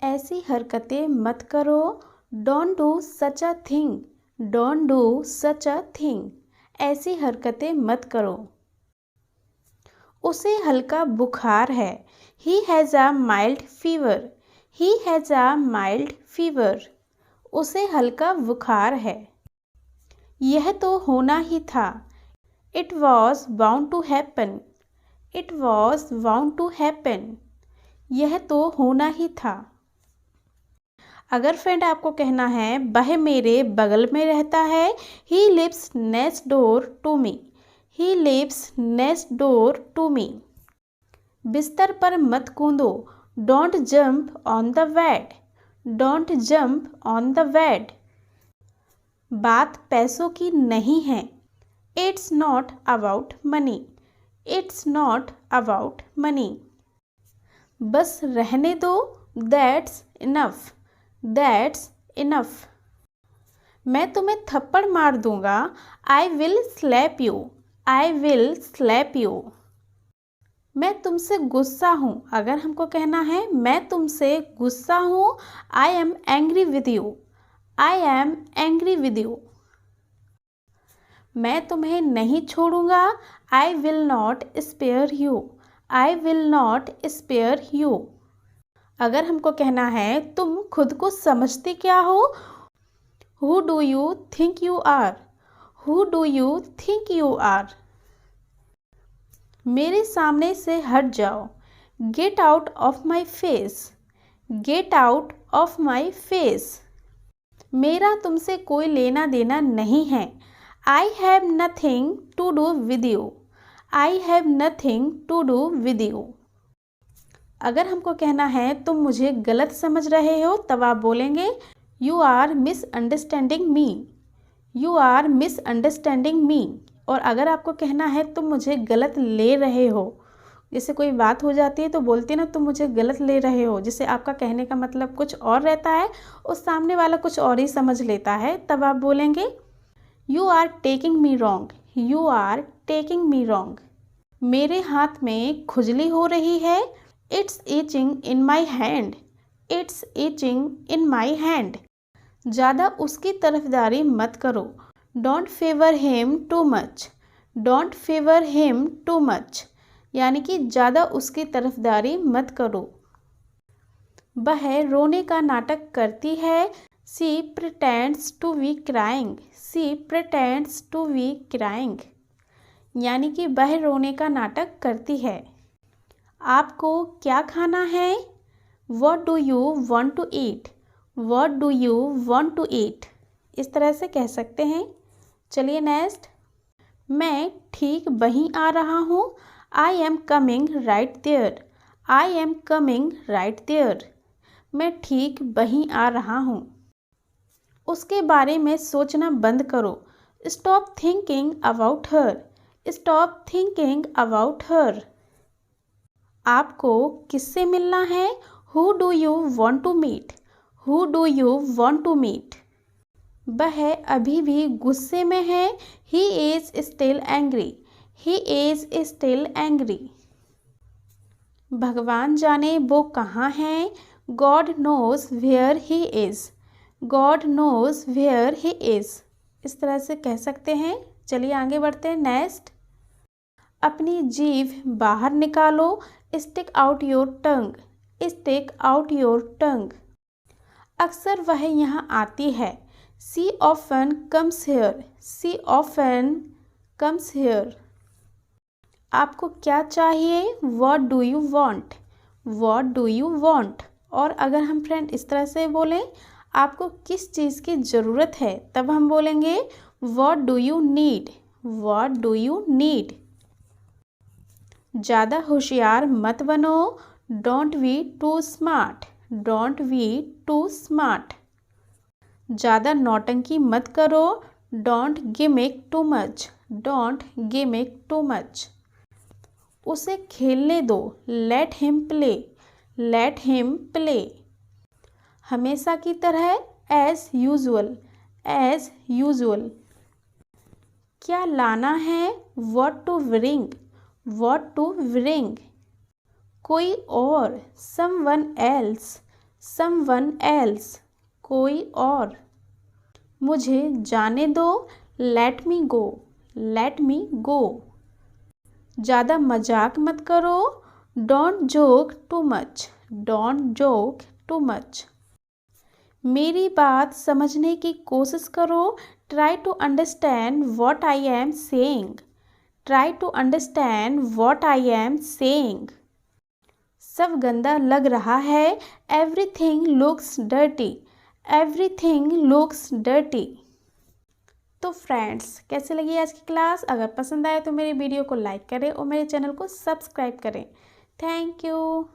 ऐसी हरकतें मत करो। Don't do such a thing. Don't do such a thing. ऐसी हरकतें मत करो। उसे हल्का बुखार है। He has a mild fever. He has a mild fever. उसे हल्का बुखार है। यह तो होना ही था। It was bound to happen. It was bound to happen. यह तो होना ही था। अगर फ्रेंड आपको कहना है वह मेरे बगल में रहता है, he lives next door to me. He lives next door to me. बिस्तर पर मत कूदो। Don't jump on the bed. Don't jump on the bed. बात पैसों की नहीं है। It's not about money. It's not about money. बस रहने दो। That's enough. That's enough. मैं तुम्हें थप्पड़ मार दूंगा। I will slap you. I will slap you. मैं तुमसे गुस्सा हूँ। अगर हमको कहना है मैं तुमसे गुस्सा हूँ, I am angry with you. I am angry with you. मैं तुम्हें नहीं छोड़ूंगा। I will not spare you. I will not spare you. अगर हमको कहना है तुम खुद को समझते क्या हो, who do you think you are. Who do you think you are. मेरे सामने से हट जाओ। Get out of my face. Get out of my face. मेरा तुमसे कोई लेना देना नहीं है। I have nothing to do with you. I have nothing to do with you. अगर हमको कहना है तुम मुझे गलत समझ रहे हो, तब आप बोलेंगे you are misunderstanding me. You are misunderstanding me. और अगर आपको कहना है तुम मुझे गलत ले रहे हो, जैसे कोई बात हो जाती है तो बोलते हैं ना तुम मुझे गलत ले रहे हो, जिससे आपका कहने का मतलब कुछ और रहता है और सामने वाला कुछ और ही समझ लेता है, तब आप बोलेंगे you are taking me wrong. You are taking me wrong. मेरे हाथ में खुजली हो रही है। It's itching in my hand. It's itching in my hand. ज़्यादा उसकी तरफदारी मत करो। Don't favour him too much. Don't favour him too much. यानी कि ज़्यादा उसकी तरफदारी मत करो। वह रोने का नाटक करती है। She pretends to be crying. She pretends to be crying. यानी कि वह रोने का नाटक करती है। आपको क्या खाना है? What do you want to eat? What do you want to eat? इस तरह से कह सकते हैं। चलिए नेक्स्ट। मैं ठीक वहीं आ रहा हूँ। I am coming right there. I am coming right there. मैं ठीक वहीं आ रहा हूँ। उसके बारे में सोचना बंद करो। Stop thinking about her. Stop thinking about her. आपको किससे मिलना है? Who do you want to meet? Who do you want to meet? वह अभी भी गुस्से में है। He is still angry. He is still angry. भगवान जाने वो कहाँ हैं। God knows where he is. God knows where he is. इस तरह से कह सकते हैं। चलिए आगे बढ़ते हैं। नेक्स्ट। अपनी जीभ बाहर निकालो। Stick out your tongue. Stick out your tongue. अक्सर वह यहाँ आती है। She often comes here. She often comes here. आपको क्या चाहिए? What do you want? What do you want? और अगर हम फ्रेंड इस तरह से बोलें आपको किस चीज़ की ज़रूरत है, तब हम बोलेंगे What do you need? What do you need? ज़्यादा होशियार मत बनो। Don't be too smart. Don't be too smart. ज़्यादा नौटंकी मत करो। Don't gimmick too much. Don't gimmick too much. उसे खेलने दो। Let him play. Let him play. हमेशा की तरह। As usual. As usual. क्या लाना है? What to bring. What to bring? कोई और। Someone else. समवन एल्स, कोई और। मुझे जाने दो, लेट मी गो, लेट मी गो। ज़्यादा मजाक मत करो, don't joke too much, don't joke too much. मेरी बात समझने की कोशिश करो, try to understand what I am saying, try to understand what I am saying. सब गंदा लग रहा है, everything looks dirty, everything looks dirty. तो फ्रेंड्स, कैसे लगी आज की क्लास? अगर पसंद आए तो मेरे वीडियो को लाइक करें और मेरे चैनल को सब्सक्राइब करें। Thank you.